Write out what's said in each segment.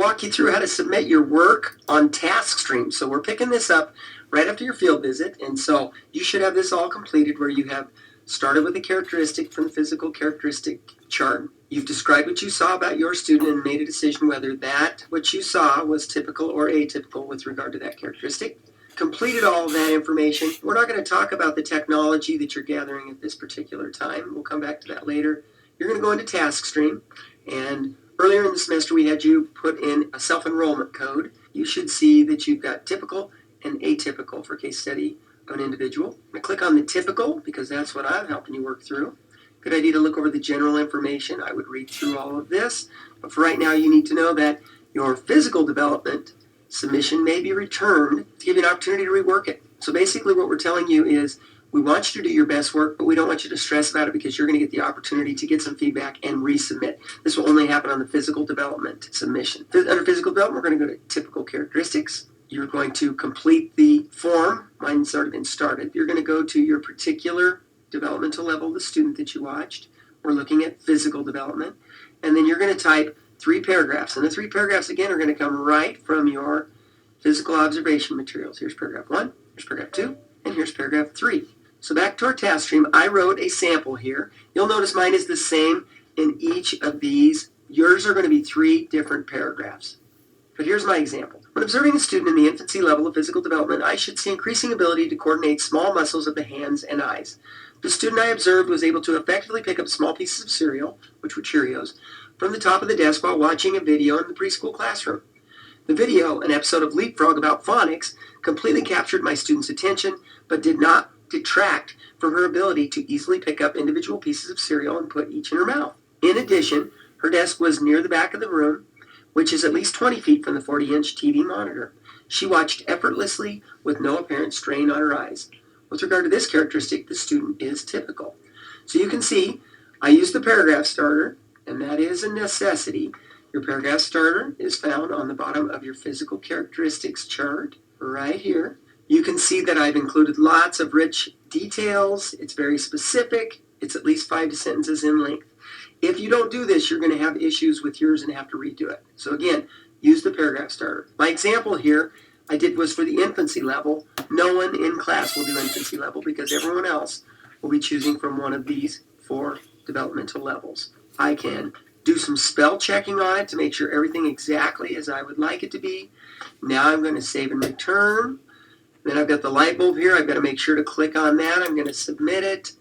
walk you through how to submit your work on TaskStream. So we're picking this up right after your field visit, and so you should have this all completed where you have started with a characteristic from the physical characteristic chart. You've described what you saw about your student and made a decision whether that what you saw was typical or atypical with regard to that characteristic. Completed all of that information. We're not going to talk about the technology that you're gathering at this particular time. We'll come back to that later. You're going to go into TaskStream, and earlier in the semester we had you put in a self-enrollment code. You should see that you've got typical and atypical for case study of an individual. I'm going to click on the typical because that's what I'm helping you work through. Good idea to look over the general information. I would read through all of this, but for right now you need to know that your physical development submission may be returned to give you an opportunity to rework it. So basically what we're telling you is we want you to do your best work, but we don't want you to stress about it because you're going to get the opportunity to get some feedback and resubmit. This will only happen on the physical development submission. Under physical development, we're going to go to typical characteristics. You're going to complete the form. Mine's already been started. You're going to go to your particular developmental level of the student that you watched. We're looking at physical development. And then you're going to type 3 paragraphs. And the 3 paragraphs, again, are going to come right from your physical observation materials. Here's paragraph 1, here's paragraph 2, and here's paragraph 3. So back to our task stream, I wrote a sample here. You'll notice mine is the same in each of these. Yours are going to be 3 different paragraphs. But here's my example. When observing a student in the infancy level of physical development, I should see increasing ability to coordinate small muscles of the hands and eyes. The student I observed was able to effectively pick up small pieces of cereal, which were Cheerios, from the top of the desk while watching a video in the preschool classroom. The video, an episode of Leapfrog about phonics, completely captured my student's attention, but did not detract from her ability to easily pick up individual pieces of cereal and put each in her mouth. In addition, her desk was near the back of the room, which is at least 20 feet from the 40-inch TV monitor. She watched effortlessly with no apparent strain on her eyes. With regard to this characteristic, the student is typical. So you can see I used the paragraph starter, and that is a necessity. Your paragraph starter is found on the bottom of your physical characteristics chart right here. You can see that I've included lots of rich details. It's very specific. It's at least 5 sentences in length. If you don't do this, you're going to have issues with yours and have to redo it. So again, use the paragraph starter. My example here I did was for the infancy level. No one in class will do infancy level because everyone else will be choosing from one of these 4 developmental levels. I can do some spell checking on it to make sure everything exactly as I would like it to be. Now I'm going to save and return. Then I've got the light bulb here. I've got to make sure to click on that. I'm going to submit it.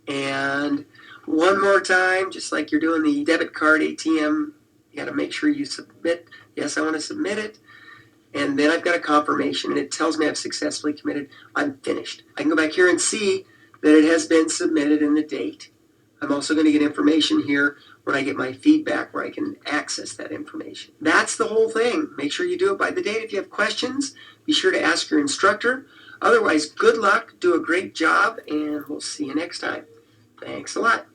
And one more time, just like you're doing the debit card ATM, you got to make sure you submit. Yes, I want to submit it. And then I've got a confirmation, and it tells me I've successfully committed. I'm finished. I can go back here and see that it has been submitted and the date. I'm also going to get information here when I get my feedback where I can access that information. That's the whole thing. Make sure you do it by the date. If you have questions, be sure to ask your instructor. Otherwise, good luck, do a great job, and we'll see you next time. Thanks a lot.